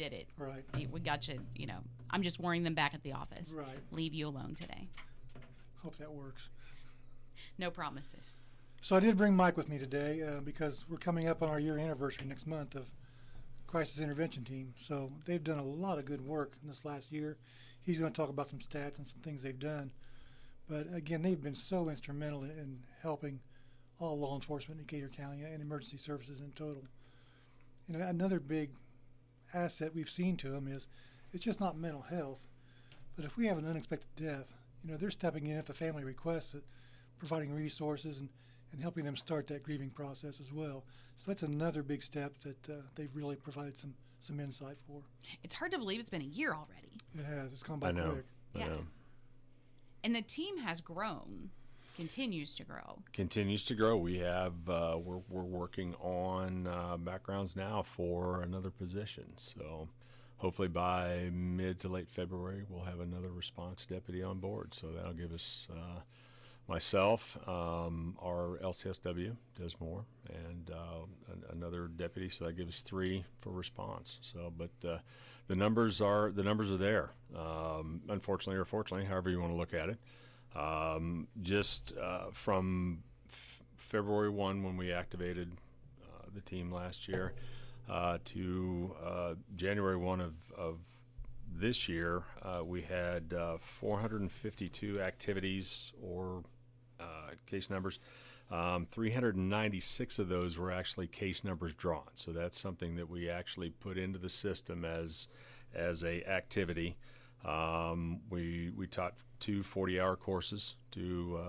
get it. Right. We got you, I'm just warning them back at the office. Right. Leave you alone today. Hope that works. No promises. So I did bring Mike with me today because we're coming up on our year anniversary next month of Crisis Intervention Team. So they've done a lot of good work in this last year. He's going to talk about some stats and some things they've done. But again, they've been so instrumental in helping all law enforcement in Decatur County and emergency services in total. Another big asset we've seen to them is it's just not mental health, but if we have an unexpected death, they're stepping in if the family requests it, providing resources and helping them start that grieving process as well. So that's another big step that they've really provided some insight for. It's hard to believe it's been a year already. It has. It's gone by I know. quick. I know. And the team has grown, continues to grow. Continues to grow. We have we're working on backgrounds now for another position. So hopefully by mid to late February we'll have another response deputy on board. So that'll give us myself, our LCSW does more, and another deputy. So that gives us 3 for response. So, but the numbers are there. Unfortunately or fortunately, however you want to look at it. Just from February 1 when we activated the team last year to January 1 of this year, we had 452 activities or case numbers. 396 of those were actually case numbers drawn. So that's something that we actually put into the system as a activity. We taught 2 40-hour courses to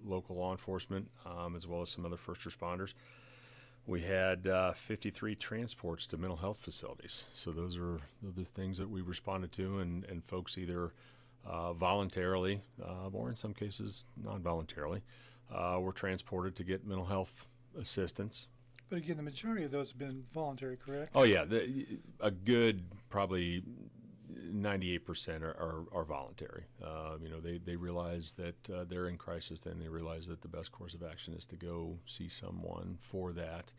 local law enforcement as well as some other first responders. We had 53 transports to mental health facilities. So those are the things that we responded to, and folks either voluntarily or in some cases non-voluntarily were transported to get mental health assistance. But again, the majority of those have been voluntary, correct? Oh yeah, a good probably 98% are voluntary. They realize that they're in crisis, and they realize that the best course of action is to go see someone for that.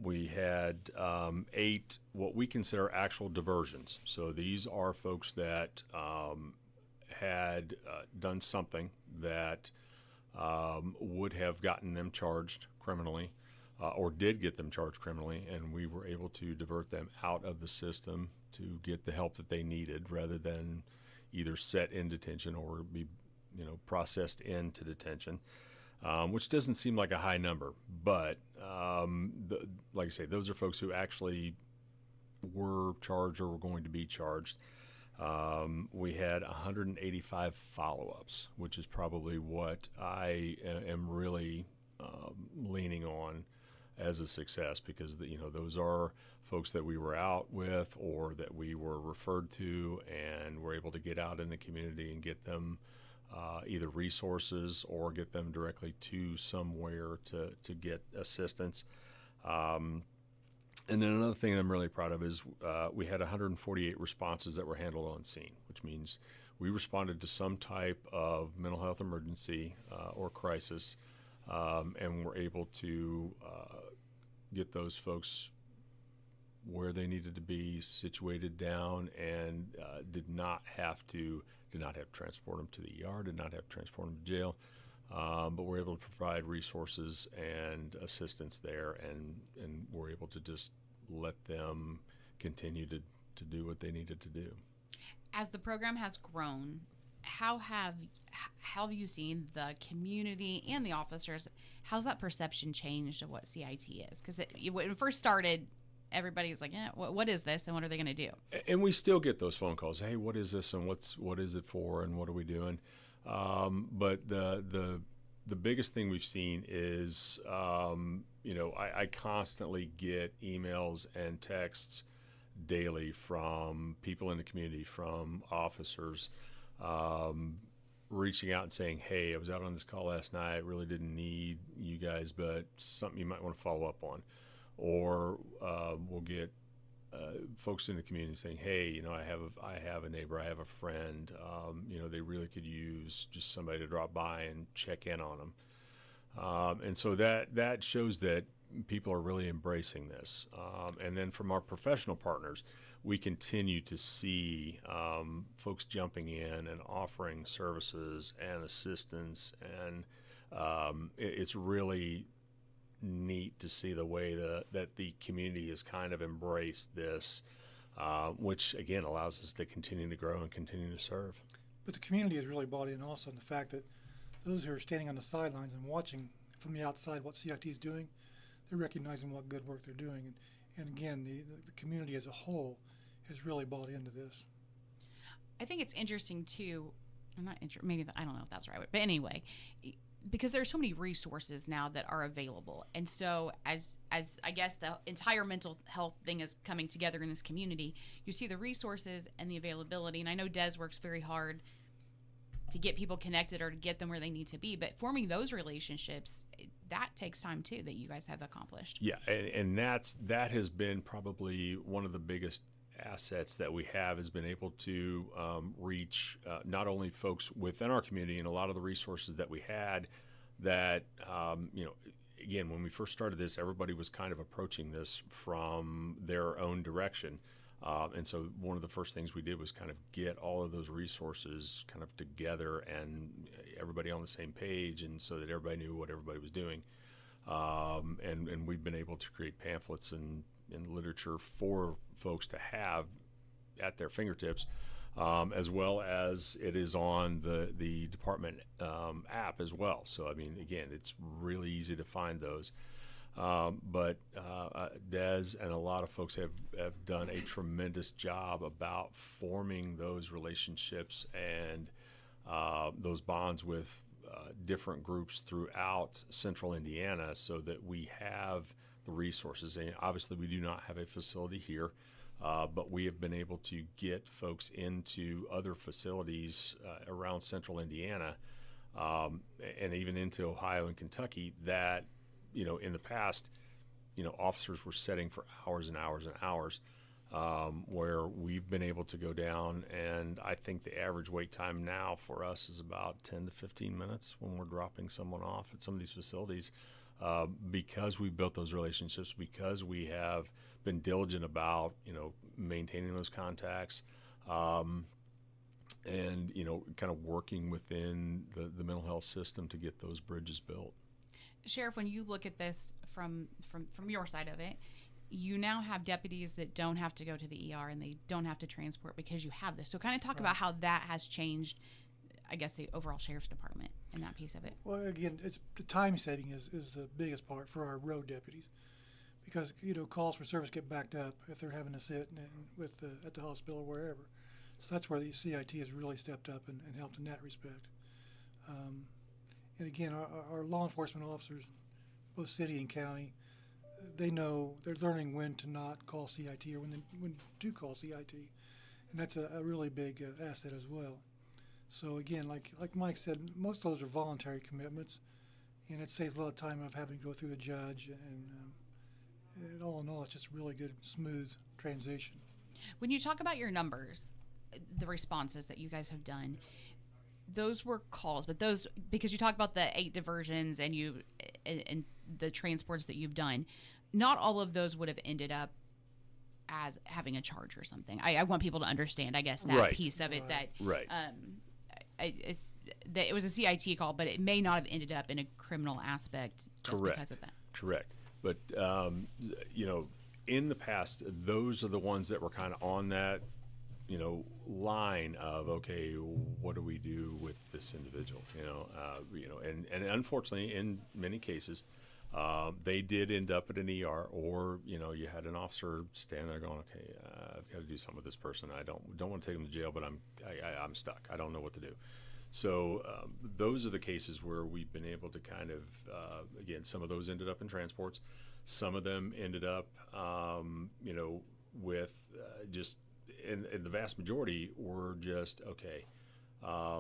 We had 8 what we consider actual diversions. So these are folks that had done something that would have gotten them charged criminally or did get them charged criminally, and we were able to divert them out of the system to get the help that they needed rather than either set in detention or be processed into detention. Which doesn't seem like a high number, but like I say, those are folks who actually were charged or were going to be charged. We had 185 follow-ups, which is probably what I am really leaning on as a success, because those are folks that we were out with or that we were referred to and were able to get out in the community and get them either resources or get them directly to somewhere to get assistance. And then another thing I'm really proud of is we had 148 responses that were handled on scene, which means we responded to some type of mental health emergency or crisis, and were able to get those folks where they needed to be situated down, and did not have to transport them to the ER, did not have to transport them to jail, but we're able to provide resources and assistance there, and we're able to just let them continue to do what they needed to do. As the program has grown, how have you seen the community and the officers, how's that perception changed of what CIT is? Because when it first started, everybody's like, what is this, and what are they going to do? And we still get those phone calls. Hey, what is this, and what is it for, and what are we doing? But the biggest thing we've seen is, I constantly get emails and texts daily from people in the community, from officers, reaching out and saying, hey, I was out on this call last night, really didn't need you guys, but something you might want to follow up on. Or we'll get folks in the community saying, hey, I have a neighbor, I have a friend, they really could use just somebody to drop by and check in on them. And so that shows that, people are really embracing this. And then from our professional partners, we continue to see folks jumping in and offering services and assistance, and it's really neat to see the way that the community has kind of embraced this, which again allows us to continue to grow and continue to serve. But the community has really bought in also on the fact that those who are standing on the sidelines and watching from the outside what CIT is doing, they're recognizing what good work they're doing. And again, the community as a whole has really bought into this. I think it's interesting too. I'm not maybe I don't know if that's right, but anyway, because there's so many resources now that are available, and so as I guess the entire mental health thing is coming together in this community, you see the resources and the availability. And I know Des works very hard to get people connected or to get them where they need to be, but forming those relationships, that takes time too, that you guys have accomplished. Yeah, and that has been probably one of the biggest assets that we have, has been able to reach not only folks within our community and a lot of the resources that we had that, again, when we first started this, everybody was kind of approaching this from their own direction. And so one of the first things we did was kind of get all of those resources kind of together and everybody on the same page, and so that everybody knew what everybody was doing. And we've been able to create pamphlets and literature for folks to have at their fingertips, as well as it is on the department app as well. So, I mean, again, it's really easy to find those. But Des and a lot of folks have done a tremendous job about forming those relationships and those bonds with different groups throughout central Indiana, so that we have the resources. And obviously we do not have a facility here, but we have been able to get folks into other facilities around central Indiana, and even into Ohio and Kentucky that, in the past, officers were setting for hours and hours and hours, where we've been able to go down, and I think the average wait time now for us is about 10 to 15 minutes when we're dropping someone off at some of these facilities, because we've built those relationships, because we have been diligent about, maintaining those contacts, and, kind of working within the mental health system to get those bridges built. Sheriff, when you look at this from your side of it, you now have deputies that don't have to go to the ER and they don't have to transport because you have this. So kind of talk about how that has changed, I guess, the overall sheriff's department and that piece of it. Well, again, it's the time saving is the biggest part for our road deputies, because calls for service get backed up if they're having to sit at the hospital or wherever. So that's where the CIT has really stepped up and helped in that respect. And again, our law enforcement officers, both city and county, they know, they're learning when to not call CIT or when to call CIT, and that's a really big asset as well. So again, like Mike said, most of those are voluntary commitments, and it saves a lot of time of having to go through a judge, and all in all, it's just a really good, smooth transition. When you talk about your numbers, the responses that you guys have done, those were calls, but those, because you talk about the 8 diversions and the transports that you've done, not all of those would have ended up as having a charge or something. I want people to understand, I guess, that piece of it, that it was a CIT call, but it may not have ended up in a criminal aspect just because of that. Correct. But, in the past, those are the ones that were kind of on that, line of, okay, what do we do with this individual? And unfortunately, in many cases, they did end up at an ER, or you had an officer standing there going, okay, I've got to do something with this person. I don't want to take them to jail, but I'm stuck. I don't know what to do. So those are the cases where we've been able to kind of, again, some of those ended up in transports. Some of them ended up, with just, and the vast majority were just, okay, what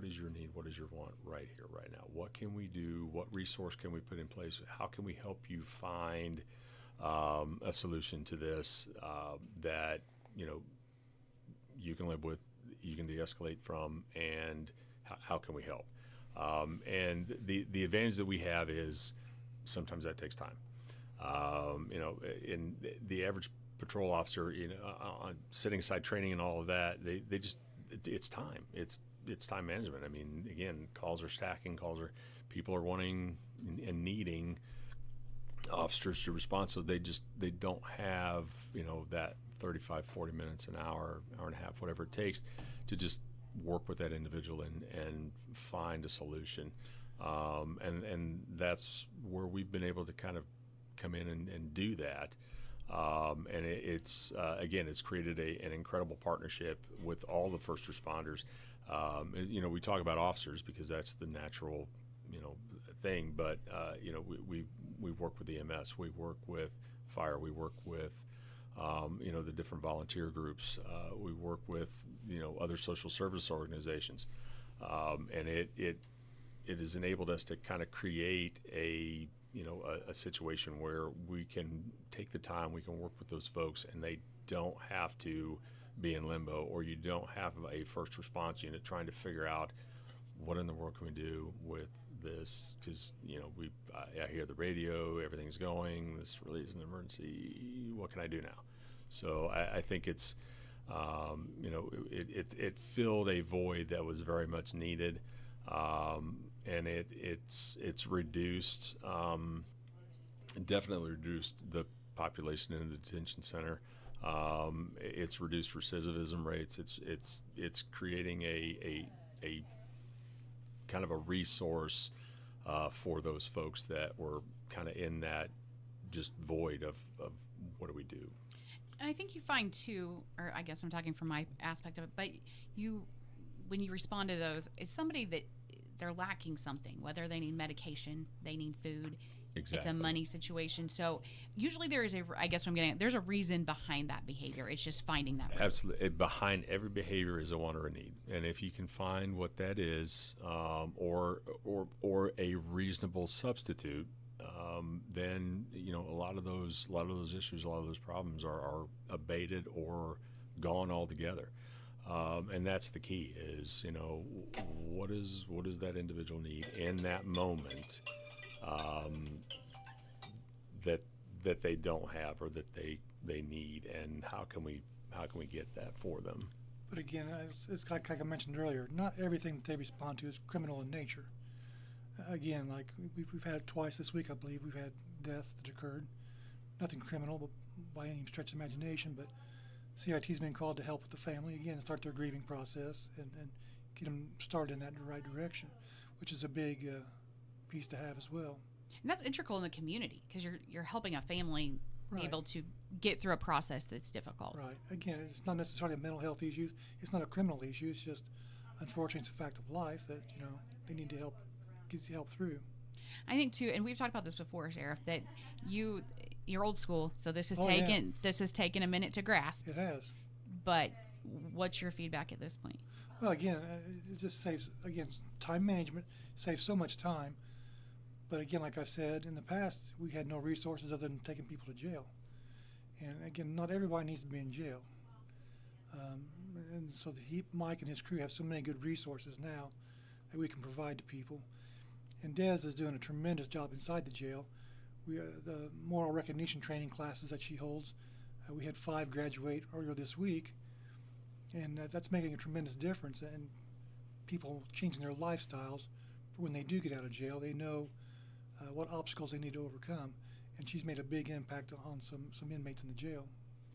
is your need? What is your want right here, right now? What can we do? What resource can we put in place? How can we help you find a solution to this that, you can live with, you can de-escalate from, and how can we help? And the advantage that we have is sometimes that takes time. You know, in the average patrol officer, you know, setting aside training and all of that, they just, it's time. It's time management. I mean, again, calls are stacking. People are wanting and needing officers to respond, so they don't have, you know, that 35, 40 minutes, an hour and a half, whatever it takes to just work with that individual and find a solution. And that's where we've been able to kind of come in and do that. And it's again, it's created an incredible partnership with all the first responders. You know, we talk about officers because that's the natural, you know, thing, but you know, we work with EMS, we work with fire, we work with you know, the different volunteer groups, we work with, you know, other social service organizations, and it has enabled us to kind of create a, you know, a situation where we can take the time, we can work with those folks, and they don't have to be in limbo, or you don't have a first response unit trying to figure out what in the world can we do with this, because, you know, I hear the radio, everything's going, this really is an emergency, what can I do now? So I think it's you know, it filled a void that was very much needed, and it's reduced, definitely reduced the population in the detention center. It's reduced recidivism rates. It's creating a kind of a resource for those folks that were kind of in that just void of what do we do. And I think you find too, or I guess I'm talking from my aspect of it, but when you respond to those, it's somebody that they're lacking something, whether they need medication, they need food. Exactly. It's a money situation. So usually there is I guess what I'm getting at, there's a reason behind that behavior. It's just finding that reason. Absolutely. Behind every behavior is a want or a need. And if you can find what that is, or a reasonable substitute, then, you know, a lot of those issues, a lot of those problems are abated or gone altogether. And that's the key is, you know, what does that individual need in that moment, that they don't have or that they need, and how can we get that for them? But again, it's like I mentioned earlier, not everything that they respond to is criminal in nature. Again, like we've had it twice this week, I believe. We've had deaths that occurred. Nothing criminal but by any stretch of imagination, but CIT's been called to help with the family, again, start their grieving process and get them started in that right direction, which is a big piece to have as well. And that's integral in the community because you're helping a family Right. be able to get through a process that's difficult. Right. Again, it's not necessarily a mental health issue. It's not a criminal issue. It's just, unfortunately, it's a fact of life that, you know, they need to get help through. I think too, and we've talked about this before, Sheriff, that you're old school, so this has taken a minute to grasp. It has. But what's your feedback at this point? Well, again, it just saves, again, time management saves so much time. But again, like I've said, in the past, we had no resources other than taking people to jail. And again, not everybody needs to be in jail. And so Mike and his crew have so many good resources now that we can provide to people. And Des is doing a tremendous job inside the jail. The moral recognition training classes that she holds, we had 5 graduate earlier this week, and that's making a tremendous difference. And people changing their lifestyles for when they do get out of jail. They know what obstacles they need to overcome, and she's made a big impact on some inmates in the jail.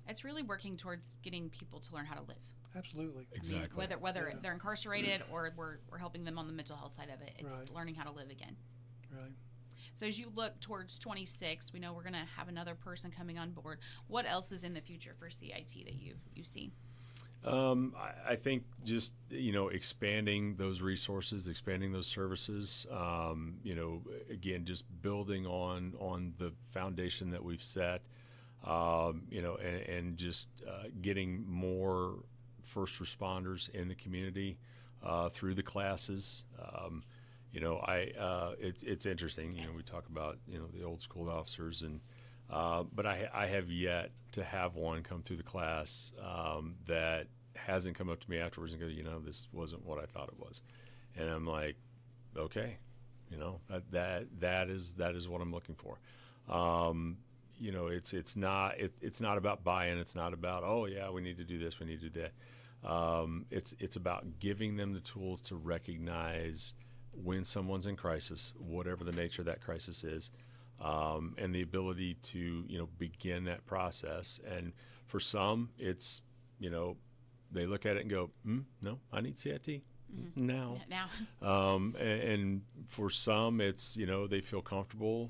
It's really working towards getting people to learn how to live. Absolutely. Exactly. I mean, whether they're incarcerated or we're helping them on the mental health side of it. It's Right. learning how to live again. Right. So as you look towards 26, we know we're going to have another person coming on board. What else is in the future for CIT that you see? I think just, you know, expanding those resources, expanding those services, you know, again, just building on the foundation that we've set, you know, and just getting more first responders in the community through the classes. You know, it's interesting. You know, we talk about, you know, the old school officers, and but I have yet to have one come through the class that hasn't come up to me afterwards and go, you know, this wasn't what I thought it was. And I'm like, okay, That is what I'm looking for. It's not about buy-in. It's not about, oh yeah, we need to do this, we need to do that. It's about giving them the tools to recognize when someone's in crisis, whatever the nature of that crisis is, and the ability to begin that process. And for some, it's they look at it and go, no, I need CIT now. And for some, it's they feel comfortable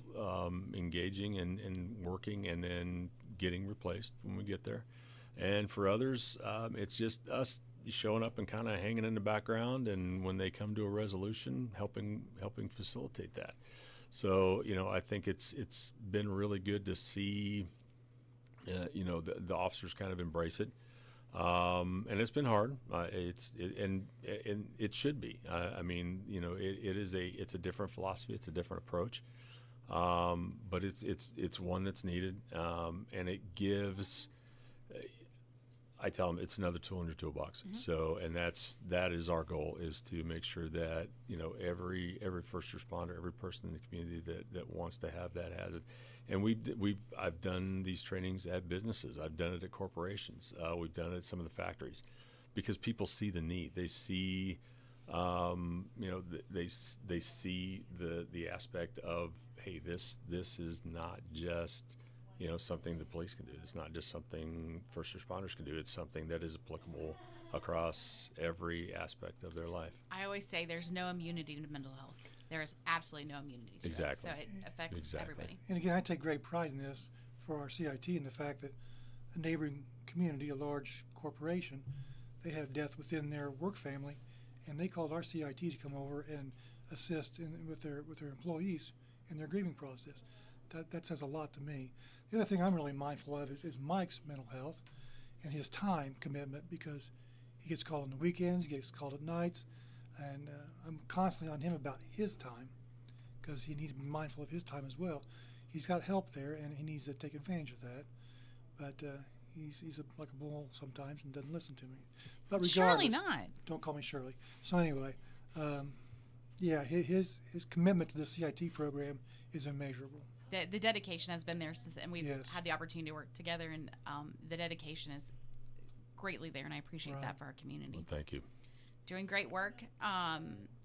engaging and working, and then getting replaced when we get there. And for others, it's just us showing up and kind of hanging in the background, and when they come to a resolution, helping facilitate that. So I think it's been really good to see the officers kind of embrace it, and it's been hard. And it should be. It's a different philosophy, it's a different approach, but it's one that's needed, and it gives. I tell them it's another tool in your toolbox. So, and that is our goal, is to make sure that every first responder, every person in the community that wants to have that has it. And I've done these trainings at businesses. I've done it at corporations. We've done it at some of the factories, because people see the need. They see, they see the aspect of, hey, this is not just something the police can do. It's not just something first responders can do. It's something that is applicable across every aspect of their life. I always say there's no immunity to mental health. There is absolutely no immunity to it. So it affects everybody. And again, I take great pride in this for our CIT, and the fact that a neighboring community, a large corporation, they had a death within their work family, and they called our CIT to come over and assist with their employees in their grieving process. That says a lot to me. The other thing I'm really mindful of is Mike's mental health and his time commitment, because he gets called on the weekends, he gets called at nights, and I'm constantly on him about his time, because he needs to be mindful of his time as well. He's got help there, and he needs to take advantage of that, but he's like a bull sometimes and doesn't listen to me. But regardless, Surely not. Don't call me Shirley. So anyway, his commitment to the CIT program is immeasurable. The dedication has been there since, and we've Yes. had the opportunity to work together, and the dedication is greatly there, and I appreciate that for our community. Well, thank you. Doing great work.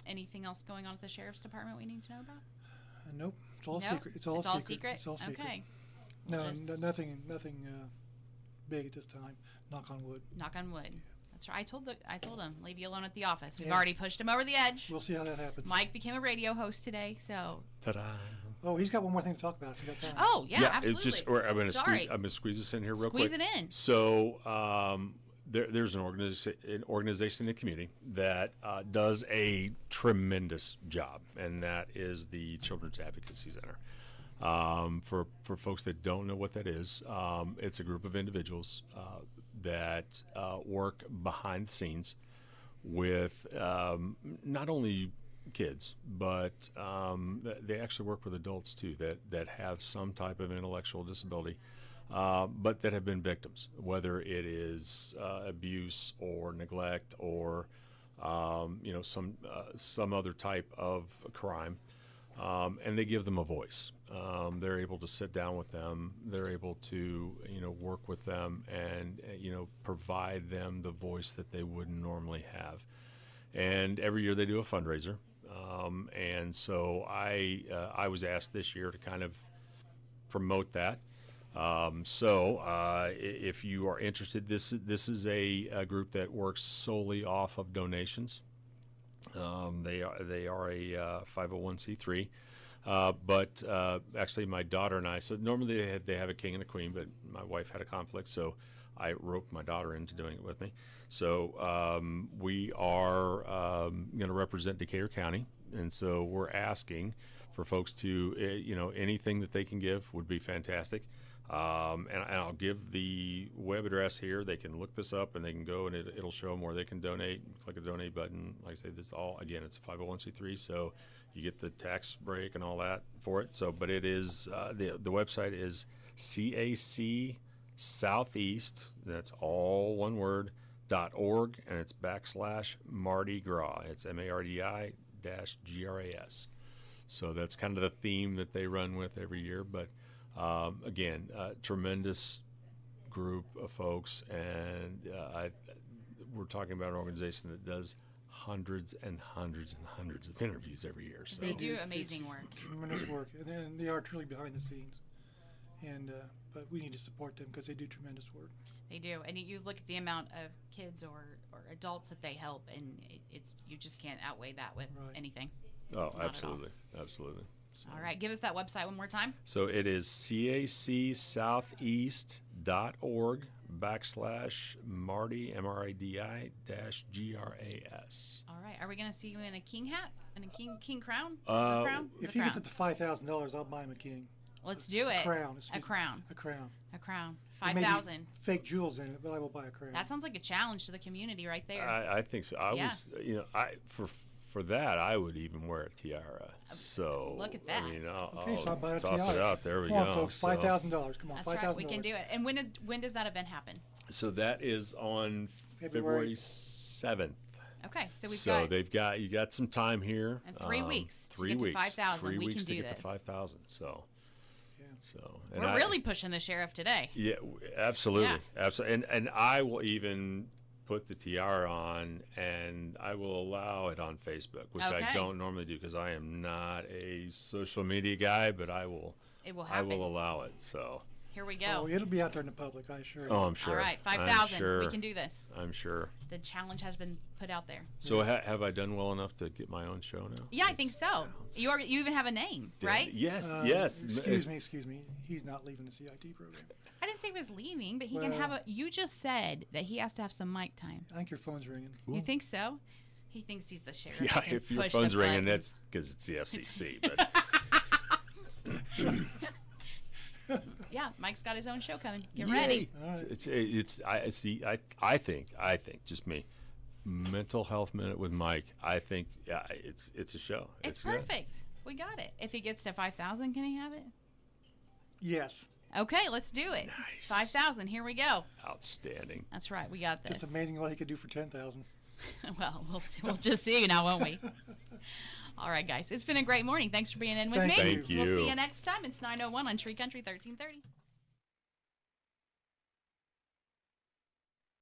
Anything else going on at the Sheriff's Department we need to know about? Nope, it's all Nope. secret. It's all secret. It's all secret. Okay. No, nothing big at this time. Knock on wood. Knock on wood. That's right. I told him, leave you alone at the office. We've Yeah. already pushed him over the edge. We'll see how that happens. Mike became a radio host today, so. Ta-da. Oh, he's got one more thing to talk about if you got time. Oh yeah, absolutely. It's just. I'm gonna squeeze this in here real quick. Squeeze it in. So there's an organization in the community that does a tremendous job, and that is the Children's Advocacy Center. For folks that don't know what that is, it's a group of individuals that work behind the scenes with not only kids, but they actually work with adults too that have some type of intellectual disability, but that have been victims, whether it is abuse or neglect or some other type of crime, and they give them a voice. They're able to sit down with them. They're able to work with them and provide them the voice that they wouldn't normally have. And every year they do a fundraiser. And so I was asked this year to kind of promote that. If you are interested, this is a group that works solely off of donations. They are a 501c3. But actually, my daughter and I. So normally they have a king and a queen, but my wife had a conflict, so I roped my daughter into doing it with me. So we are going to represent Decatur County, and so we're asking for folks to, anything that they can give would be fantastic. And I'll give the web address here. They can look this up, and they can go, and it'll show them where they can donate. Click a donate button. Like I say, this all, again, it's a 501c3, so you get the tax break and all that for it. So, but it is the website is CAC Southeast. That's all one word. .org, and it's /Mardi Gras. It's MARDI-GRAS. So that's kind of the theme that they run with every year. But again, tremendous group of folks, and we're talking about an organization that does hundreds and hundreds and hundreds of interviews every year. So They do amazing work. Tremendous work, and they are truly behind the scenes. And but we need to support them because they do tremendous work. They do, and you look at the amount of kids or adults that they help, and it's you just can't outweigh that with Right. anything. Oh, Not at all. absolutely, absolutely. So, All right, give us that website one more time. So it is cacsoutheast.org/Marty MRADI-GRAS. All right, are we going to see you in a king hat and a king crown? Uh, The crown? If The he crown. gets it to $5,000, I'll buy him a king. Let's do it. Crown. A excuse me. crown. A crown. A crown. There may be 5,000. Fake jewels in it, but I will buy a crown. That sounds like a challenge to the community right there. I think so. Yeah. For that, I would even wear a tiara. So Look at that. I mean, I'll Okay, so I'll buy a toss it tiara. out. There we Come go. on, folks. So- $5,000. Come on, That's $5,000. right. We can do it. And when does that event happen? So that is on February February 7th. Okay, so we've So got you got some time here. And 3 weeks to 3 get to weeks. 5,000. 3 We weeks can to do get this. to 5,000. So. Yeah. So. we're really pushing the sheriff today. Yeah, absolutely, Yeah. absolutely. And I will even put the tiara on, and I will allow it on Facebook, which I Okay. don't normally do because I am not a social media guy, but I will. It will I happen. will allow it. So. Here we Oh, go. it'll be out there in the public, I assure you. Oh, I'm sure. All right, I'm 5,000. sure. We can do this. I'm sure. The challenge has been put out there. So have I done well enough to get my own show now? Yeah, I think so. You even have a name, right? Yes. Um, yes. Excuse me. He's not leaving the CIT program. I didn't say he was leaving, but he can Well- have a. You just said that he has to have some mic time. I think your phone's ringing. You think so? He thinks he's the sheriff. Yeah, He can if your push the phone's ringing, buttons. that's because it's the FCC. But Yeah, Mike's got his own show coming. Get Yay. ready. All right. I think just me. Mental Health Minute with Mike. I think it's a show. It's good. perfect. We got it. If he gets to 5,000, can he have it? Yes. Okay, let's do it. Nice. 5,000. Here we go. Outstanding. That's right. We got this. It's amazing what he could do for 10,000. Well, we'll see. We'll just see now, won't we? All right, guys. It's been a great morning. Thanks for being in with Thank me. you. Thank We'll see you. you next time. It's 9:01 on Tree Country 1330.